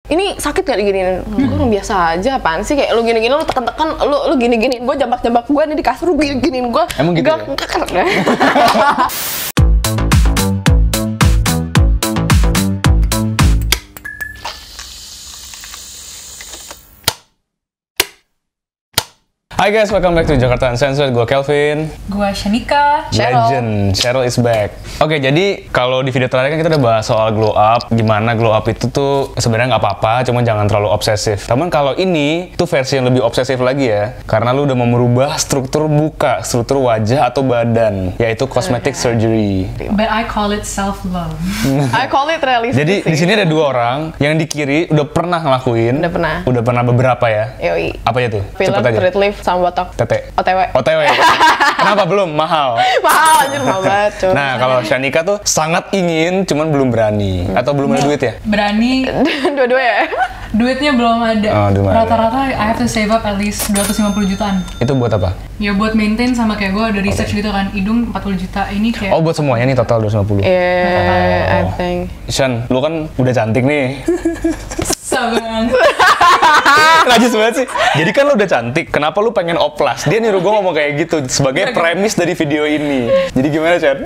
ini sakit gak diginiin? Gue biasa aja, apaan sih? Kayak lu gini-gini, lu tekan-tekan, lu gini-gini, gue jambak-jambak gue nih di kasur, lu gini-giniin gue. Emang gitu ya? Hai guys, welcome back to Jakarta Uncensored. Gue Kelvin. Gue Shanika. Legend, Cheryl is back. Oke, jadi kalau di video terakhir kan kita udah bahas soal glow up. Gimana glow up itu tuh sebenarnya nggak apa-apa, cuma jangan terlalu obsesif. Namun kalau ini tuh versi yang lebih obsesif lagi ya. Karena lu udah mau merubah struktur muka, struktur wajah atau badan, yaitu cosmetic surgery. But I call it self-love. I call it realistic. Jadi di sini ada dua orang yang di kiri udah pernah ngelakuin. Udah pernah beberapa ya. Yoi. Apa ya tuh? Filler, Cepet aja. treat lift, sama botok. Tete. OTW. OTW. Kenapa belum? Mahal. Mahal anjir, mahal banget. Coba. Nah, kalau Shanika tuh sangat ingin, cuman belum berani. Atau belum ada duit ya? Berani. Dua-dua ya? Duitnya belum ada. Oh, rata-rata I have to save up at least 250 jutaan. Itu buat apa? Ya buat maintain sama kayak gue ada research gitu kan. Hidung 40 juta ini kayak. Oh, buat semuanya nih total 250. Yeah, I think. Shan, lu kan udah cantik nih. Sabar. Najis banget sih. Jadi kan lu udah cantik, kenapa lu pengen oplas? Dia nyuruh gue ngomong kayak gitu sebagai premis dari video ini. Jadi gimana, Chan?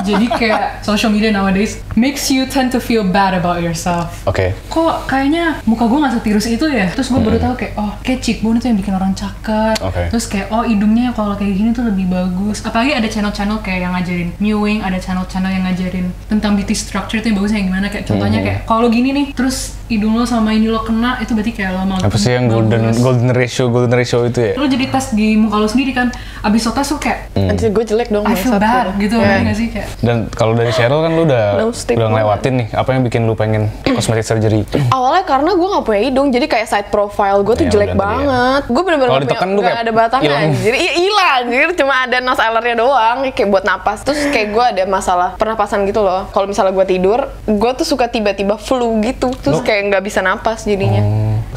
Jadi kayak social media nowadays makes you tend to feel bad about yourself. Oke. Kok kayaknya muka gue nggak setirus itu ya? Terus gue baru tahu kayak oh kayak cheekbone itu yang bikin orang cakep. Oke. Terus kayak oh hidungnya kalau kayak gini tuh lebih bagus. Apalagi ada channel-channel kayak yang ngajarin mewing, ada channel-channel yang ngajarin tentang beauty structure itu yang bagusnya yang gimana. Kayak contohnya kayak kalau gini nih, terus hidung lo sama ini lo kena, itu berarti kayak lo mau Apa sih yang golden ratio itu ya? lo jadi tes di muka lo sendiri kan, abis lo tes lo kayak Anjir, gue jelek dong. I feel bad gitu, nggak sih kayak. Dan kalau dari Cheryl kan lu udah Lipstick ngelewatin nih, apa yang bikin lu pengen cosmetic surgery? Awalnya karena gue gak punya hidung, jadi kayak side profile gue tuh Ya, jelek udah tadi banget. Gue bener-bener Kalau gak ditekan punya, lu kayak gak ada batangnya hilang. anjir. Iya hilang anjir, cuma ada nose eyeliner doang, kayak buat napas. Terus kayak gue ada masalah pernapasan gitu loh. Kalau misalnya gue tidur, gue tuh suka tiba-tiba flu gitu. Terus kayak gak bisa napas jadinya.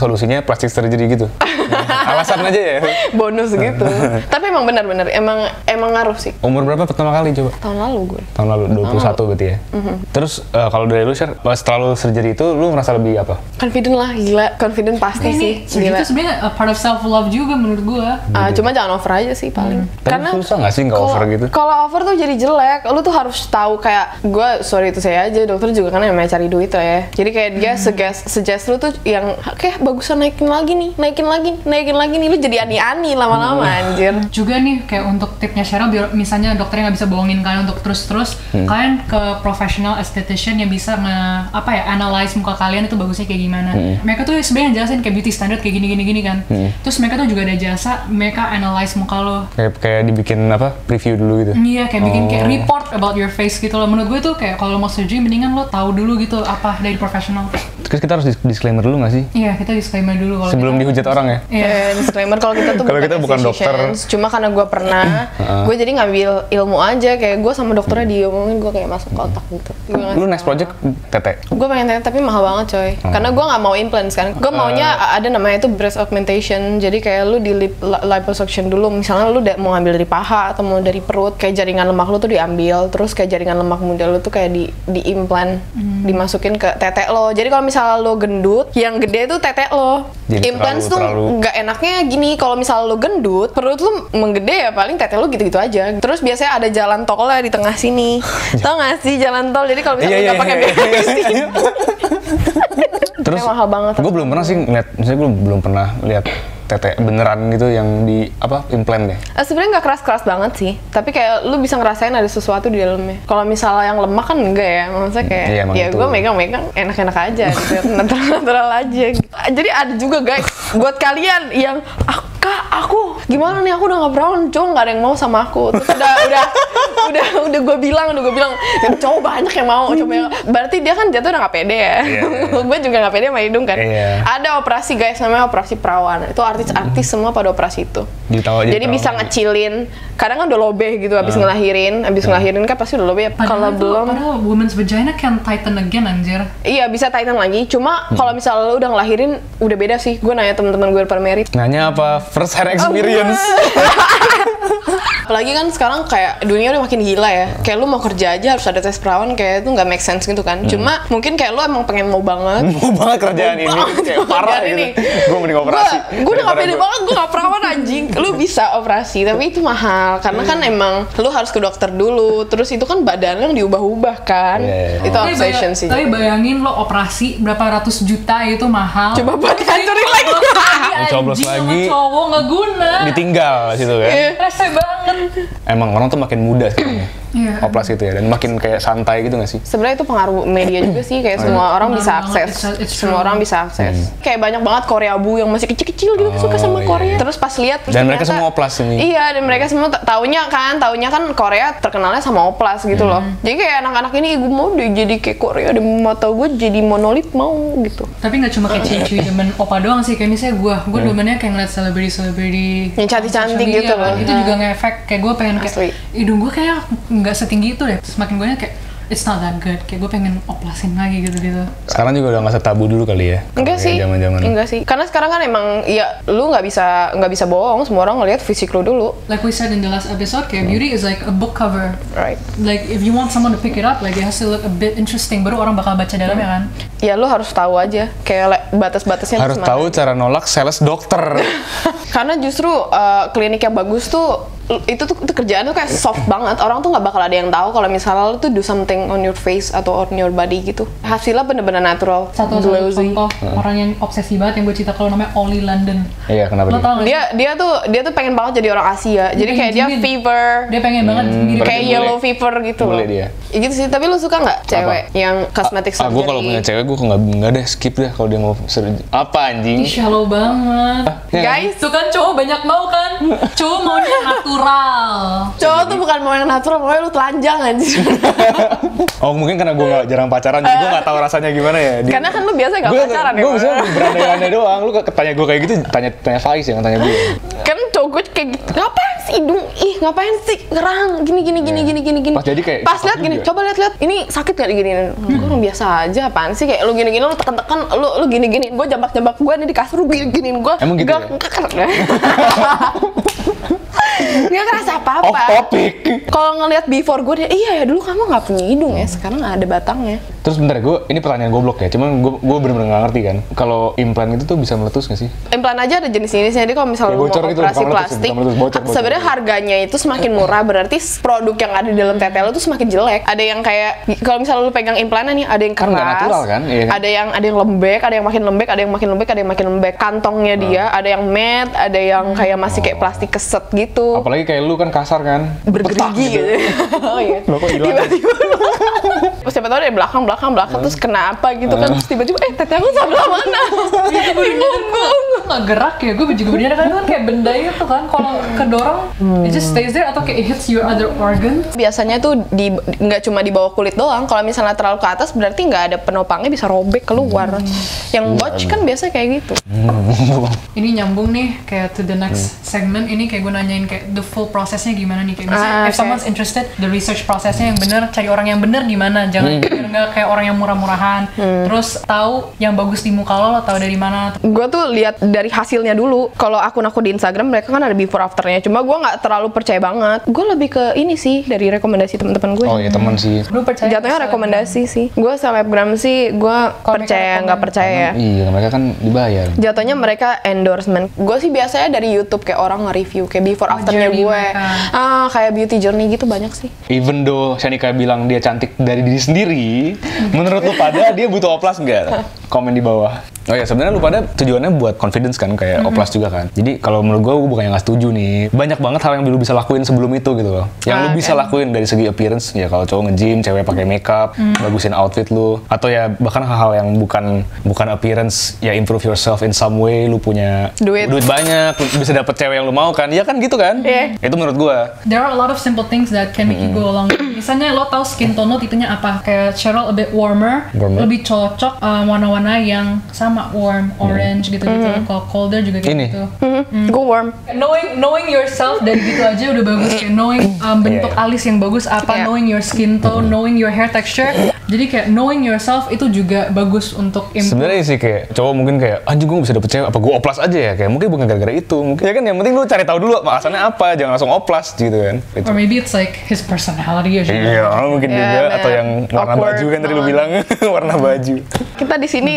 Solusinya plastic surgery gitu? Alasan aja ya? Bonus gitu. Tapi emang benar-benar, emang ngaruh sih. Umur berapa pertama kali coba? Tahun lalu gue. Tahun lalu, 21 berarti ya? Terus kalau dari lu, Sher, setelah lu surgery itu, lu merasa lebih apa? Confident lah, gila. Confident pasti sih, Ini gila. itu sebenarnya a part of self love juga menurut gue. Cuma jangan over aja sih paling. Tapi susah nggak sih nggak over gitu? Kalau over tuh jadi jelek. Lu tuh harus tahu kayak gue, sorry itu saya aja, dokter juga kan yang cari duit lah ya. Jadi kayak dia suggest lu tuh yang kayak bagusan naikin lagi nih, lu jadi ani-ani lama-lama anjir. Juga nih kayak untuk tipnya Cheryl, biar misalnya dokternya nggak bisa bohongin kalian untuk terus-terus, kalian ke professional esthetician yang bisa analyze muka kalian itu bagusnya kayak gimana. Mereka tuh sebenarnya jelasin kayak beauty standard kayak gini kan. Terus mereka tuh juga ada jasa mereka analyze muka lo. Kayak dibikin preview dulu gitu? Iya, kayak bikin kayak report about your face gitu loh. Menurut gue tuh kayak kalau mau surgery mendingan lo tahu dulu gitu apa dari profesional. Terus kita harus disclaimer dulu nggak sih? Iya, kita disclaimer dulu kalau Sebelum dihujat orang ya? Iya. Disclaimer kalau kita tuh Kalau kita bukan dokter. cuma karena gue pernah, gue jadi ngambil ilmu aja, kayak gue sama dokternya diomongin, gue kayak masuk ke otak gitu. Lu next project tete? Gue pengen tete tapi mahal banget coy, karena gue nggak mau implants kan. Gue maunya ada namanya itu breast augmentation, jadi kayak lu di liposuction dulu, misalnya lu mau ngambil dari paha atau mau dari perut, kayak jaringan lemak lu tuh diambil, terus kayak jaringan lemak muda lu tuh kayak di implant, dimasukin ke tete lo. Jadi kalau misalnya lo gendut, yang gede tuh tete lo. Jadi Implants tuh nggak enaknya gini, kalau misalnya lo gendut, perut lo menggede ya paling tete lo gitu-gitu aja. Terus biasanya ada jalan tolnya di tengah sini. Tau nggak sih jalan tol? Jadi kalau misalnya nggak pakai BPC. Terus mahal banget. Gue belum pernah sih ngeliat, misalnya gue belum pernah lihat tete beneran gitu yang di implant deh. Sebenarnya nggak keras-keras banget sih, tapi kayak lu bisa ngerasain ada sesuatu di dalamnya. Kalau misalnya yang lemak kan enggak ya, maksudnya kayak ya gue megang-megang enak-enak aja gitu, natural aja gitu. Jadi ada juga guys, buat kalian yang Kak, aku gimana nih, aku udah nggak brown, cowok nggak ada yang mau sama aku. Terus udah gue bilang, dan cowok banyak yang mau, berarti dia kan jatuh udah nggak pede ya. Gue juga nggak pede sama hidung kan. Ada operasi guys, namanya operasi perawan. Itu artis semua pada operasi itu. Jadi bisa ngecilin, kadang kan udah lobeh gitu, abis ngelahirin kan pasti udah lobeh. Kalau belum, padahal women's vagina can tighten again anjir. Iya bisa tighten lagi, cuma kalau misalnya lu udah ngelahirin udah beda sih. Gue nanya teman-teman gue pada merit. Nanya apa? First hand experience. Apalagi kan sekarang kayak dunia udah makin gila ya. Kayak lu mau kerja aja harus ada tes perawan, kayak itu nggak make sense gitu kan. Cuma mungkin kayak lu emang pengen mau banget kerjaan ini kayak parah gitu. Gue mending operasi. Gue udah gak pede banget, gue gak perawan anjing. Lu bisa operasi, tapi itu mahal. Karena kan emang lu harus ke dokter dulu. Terus itu kan badan yang diubah-ubah kan. Itu obsession sih. Tapi bayangin lo operasi berapa ratus juta itu mahal. Coba buat hancurin lagi. Coblos lagi. Cowok nggak guna. Ditinggal situ kan. Rese banget. Emang orang tuh makin muda sekarang. Operasi itu ya, dan makin kayak santai gitu nggak sih? Sebenarnya itu pengaruh media juga sih, kayak semua orang bisa akses. Semua orang bisa akses. Kayak banyak banget Korea Bu yang masih kecil-kecil gitu suka sama Korea. Terus pas lihat dan mereka semua oplas ini. Iya, dan mereka semua taunya kan Korea terkenalnya sama oplas gitu loh. Jadi kayak anak-anak ini gue mau deh jadi kayak Korea, dan mata gue jadi monolit mau gitu. Tapi nggak cuma kayak cici demen opa doang sih, kayak misalnya gue demennya kayak ngeliat selebriti yang cantik-cantik gitu loh. Itu juga ngefek kayak gue pengen kayak hidung gue kayak nggak setinggi itu deh. Semakin gue kayak it's not that good, kayak gue pengen oplasin lagi gitu-gitu. Sekarang juga udah nggak setabu dulu kali ya? Enggak sih, enggak sih. Karena sekarang kan emang ya lu nggak bisa bohong, semua orang ngelihat fisik lu dulu. Like we said in the last episode, kayak beauty is like a book cover. Right. Like if you want someone to pick it up, like it has to look a bit interesting, baru orang bakal baca dalamnya kan. Ya lu harus tahu aja, kayak batas-batasnya. Harus tahu cara nolak sales dokter. Karena justru klinik yang bagus tuh itu kerjaan tuh kayak soft banget. Orang tuh nggak bakal ada yang tahu kalau misalnya lu tuh do something on your face atau on your body gitu. Hasilnya bener-bener natural. Satu contoh orang yang obsesi banget yang gue cerita kalau namanya Ollie London. Iya, kenapa dia tuh pengen banget jadi orang Asia. Jadi kayak dia fever. Dia pengen banget kayak yellow fever gitu loh. Dia. Gitu sih. Tapi lu suka nggak cewek yang cosmetic surgery? Gue kalau punya cewek gue nggak deh, skip deh kalau dia mau apa anjing. Shallow banget. Guys, tuh kan cowok banyak mau kan. Cowok maunya natural. Cowok tuh bukan mau yang natural, maunya lu telanjang aja. Oh mungkin karena gue nggak jarang pacaran, jadi gue nggak tahu rasanya gimana ya. Karena kan lu biasa nggak pacaran ya. Gue bisa berandai-andai doang. Lu tanya gue kayak gitu, tanya Faiz yang tanya gue. Kan cowok gue kayak gitu. Ngapain sih hidung? Ih ngapain sih ngerang? Gini. Pas jadi kayak. Pas lihat gini, coba lihat. Ini sakit nggak gini? Gue orang biasa aja. Apaan sih kayak lu gini lu tekan-tekan, lu gini. Gue jambak gue nih di kasur, lu giniin gue. Emang gitu ya? Nggak kerasa apa-apa. Off topic. Kalau ngelihat before gue, iya ya dulu kamu nggak punya hidung ya, sekarang ada batangnya. Terus bentar, ini pertanyaan goblok ya, cuman gue bener-bener nggak ngerti kan. Kalau implan itu tuh bisa meletus nggak sih? Implan aja ada jenis-jenisnya. Jadi kalau misalnya lu mau operasi plastik, sebenarnya harganya itu semakin murah, berarti produk yang ada di dalam tete lu tuh semakin jelek. Ada yang kayak kalau misalnya lu pegang implannya nih, ada yang keras, natural, kan? Iya, kan? ada yang lembek, ada yang makin lembek, ada yang makin lembek, ada yang makin lembek. Kantongnya dia, ada yang matte, ada yang kayak masih kayak plastik keset gitu. Apalagi kayak lu kan kasar kan, bergerigi gitu. Oh iya. Tiba-tiba siapa tahu dari belakang terus kenapa gitu kan, terus tiba-tiba tete aku sebelah mana? Nggak gerak ya, gue juga bener kan kayak benda itu kan kalau kedorong it just stays there atau kayak it hits your other organ. Biasanya tuh nggak cuma di bawah kulit doang, kalau misalnya terlalu ke atas berarti nggak ada penopangnya, bisa robek keluar. Yang botch kan biasa kayak gitu. Ini nyambung nih kayak to the next segment, ini kayak gue nanyain kayak the full prosesnya gimana nih, kayak misalnya if someone's interested, the research prosesnya yang bener, cari orang yang bener gimana, jangan nggak kayak orang yang murah-murahan. Terus tahu yang bagus di muka lo tahu dari mana. Gue tuh lihat dari hasilnya dulu. Kalau akun-akun di Instagram mereka kan ada before afternya, cuma gue nggak terlalu percaya banget. Gue lebih ke ini sih, dari rekomendasi teman-teman gue. Oh iya, teman sih. Lu percaya? Jatuhnya rekomendasi sih. Gue selebgram sih, gue percaya nggak percaya. Iya, mereka kan dibayar. Jatuhnya mereka endorsement. Gue sih biasanya dari YouTube kayak orang nge-review kayak before afternya gue. Kayak beauty journey gitu banyak sih. Even though Shanika bilang dia cantik dari diri sendiri, menurut lu pada dia butuh oplas nggak? Komen di bawah. Oh ya, sebenarnya lu pada tujuannya buat confidence kan, kayak oplas juga kan. Jadi kalau menurut gue bukan yang nggak setuju nih. Banyak banget hal yang lu bisa lakuin sebelum itu gitu loh. Yang lu bisa lakuin dari segi appearance, ya kalau cowok nge-gym, cewek pakai makeup, bagusin outfit lu, atau ya bahkan hal-hal yang bukan appearance, ya improve yourself in some way. Lu punya duit banyak, lu bisa dapet cewek yang lu mau kan? Ya kan gitu kan? Itu menurut gue. There are a lot of simple things that can make you go along. misalnya lo tahu skin tone lo tipenya apa, kayak Cheryl a bit warmer. Lebih cocok warna-warna yang sama, warm, orange gitu-gitu. Kalau colder juga gitu. Gue warm. Knowing yourself dari gitu aja udah bagus, kayak knowing bentuk alis yang bagus apa, knowing your skin tone, knowing your hair texture. Jadi kayak knowing yourself itu juga bagus untuk improve. Sebenarnya sih kayak cowok mungkin kayak anjing gue bisa dapet cewek apa gue oplas aja ya, kayak mungkin bukan gara-gara itu, mungkin ya kan yang penting lu cari tahu dulu alasannya apa, jangan langsung oplas gitu kan. Gitu. Or maybe it's like his personality aja. Iya, mungkin juga atau yang warna baju kan tadi lu bilang warna baju. Kita di sini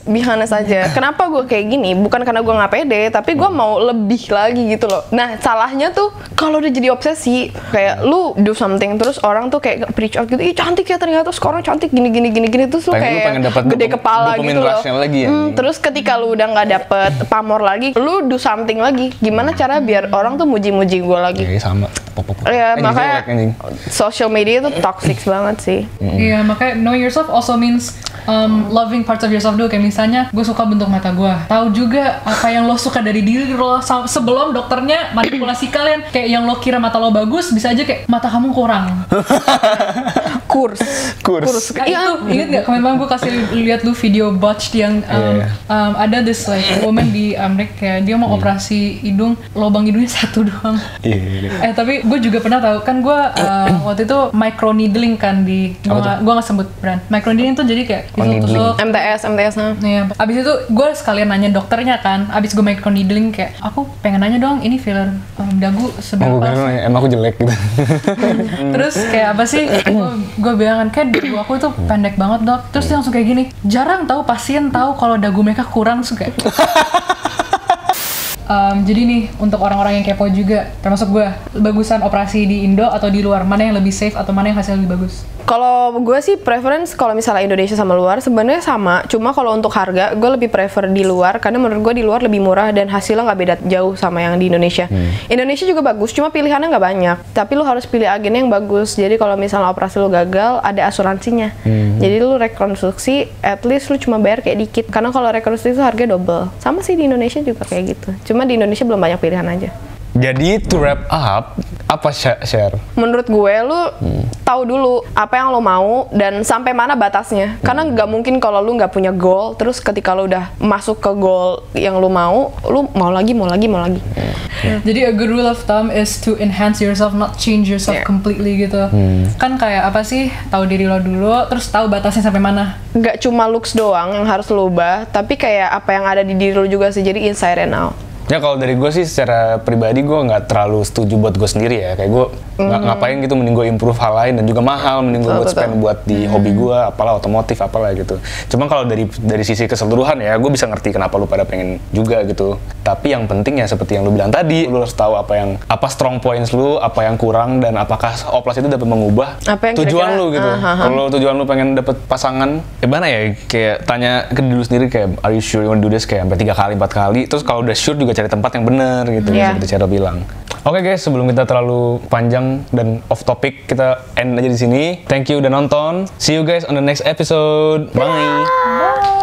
be honest aja. Kenapa gue kayak gini? Bukan karena gue nggak pede, tapi gue mau lebih lagi gitu loh. Nah, salahnya tuh kalau udah jadi obsesi, kayak lu do something terus orang tuh kayak preach out gitu, ih cantik ya ternyata sekarang cantik gini terus lu kayak gede kepala gitu loh. Lagi ya. Terus ketika lu udah nggak dapet pamor lagi, lu do something lagi. Gimana cara biar orang tuh muji-muji gue lagi? Iya sama. Ya makanya social media tuh toxic banget sih. Iya, makanya knowing yourself also means loving parts of yourself dulu. Kayak misalnya gue suka bentuk mata gue, tahu juga apa yang lo suka dari diri lo sebelum dokternya manipulasi kalian. Kayak yang lo kira mata lo bagus, bisa aja kayak mata kamu kurang. Kurs. Iya, inget gak kemarin gue kasih lihat lu video botched yang ada this like woman di Amerika, dia mau operasi hidung, lubang hidungnya satu doang. Tapi gue juga pernah tahu kan, gue waktu itu microneedling kan di gue nggak sebut brand. Microneedling tuh jadi kayak ditusuk MTS Iya. Abis itu gue sekalian nanya dokternya kan, abis gue microneedling kayak aku pengen nanya dong ini filler dagu seberapa. Emang aku jelek gitu. Terus kayak apa sih, gue bilang kan kayak dagu aku tuh pendek banget dok. Terus dia langsung kayak gini, jarang tahu pasien tahu kalau dagu mereka kurang, suka. Jadi nih untuk orang-orang yang kepo juga, termasuk gue, bagusan operasi di Indo atau di luar, mana yang lebih safe atau mana yang hasilnya lebih bagus? Kalau gue sih preference kalau misalnya Indonesia sama luar sebenarnya sama, cuma kalau untuk harga gue lebih prefer di luar karena menurut gue di luar lebih murah dan hasilnya nggak beda jauh sama yang di Indonesia. Indonesia juga bagus, cuma pilihannya nggak banyak. Tapi lu harus pilih agen yang bagus. Jadi kalau misalnya operasi lu gagal, ada asuransinya. Jadi lu rekonstruksi, at least lu cuma bayar kayak dikit. Karena kalau rekonstruksi itu harga double. Sama sih di Indonesia juga kayak gitu. Cuma di Indonesia belum banyak pilihan aja. Jadi to wrap up, apa share? Menurut gue lu tahu dulu apa yang lo mau dan sampai mana batasnya. Karena nggak mungkin kalau lu nggak punya goal, terus ketika lu udah masuk ke goal yang lu mau lagi. Jadi a good rule of thumb is to enhance yourself, not change yourself completely gitu. Kan kayak apa sih, tahu diri lo dulu, terus tahu batasnya sampai mana. Nggak cuma looks doang yang harus lo ubah, tapi kayak apa yang ada di diri lo juga sih, jadi inside and out. Ya kalau dari gue sih secara pribadi gue nggak terlalu setuju buat gue sendiri ya, kayak gue ngapain gitu, mending gue improve hal lain dan juga mahal, mending gue buat spend buat di hobi gue, apalah otomotif apalah gitu. Cuma kalau dari sisi keseluruhan ya, gue bisa ngerti kenapa lu pada pengen juga gitu. Tapi yang penting ya seperti yang lu bilang tadi, lu harus tahu apa strong points lu, apa yang kurang, dan apakah oplas itu dapat mengubah tujuan lu gitu. Kalau tujuan lu pengen dapet pasangan, gimana ya, kayak tanya ke diri lu sendiri kayak are you sure you want to do this, kayak sampai 3 kali 4 kali. Terus kalau udah sure juga cari tempat yang benar gitu, seperti Cheryl bilang. Oke guys, sebelum kita terlalu panjang dan off topic, kita end aja di sini. Thank you udah nonton. See you guys on the next episode. Bye.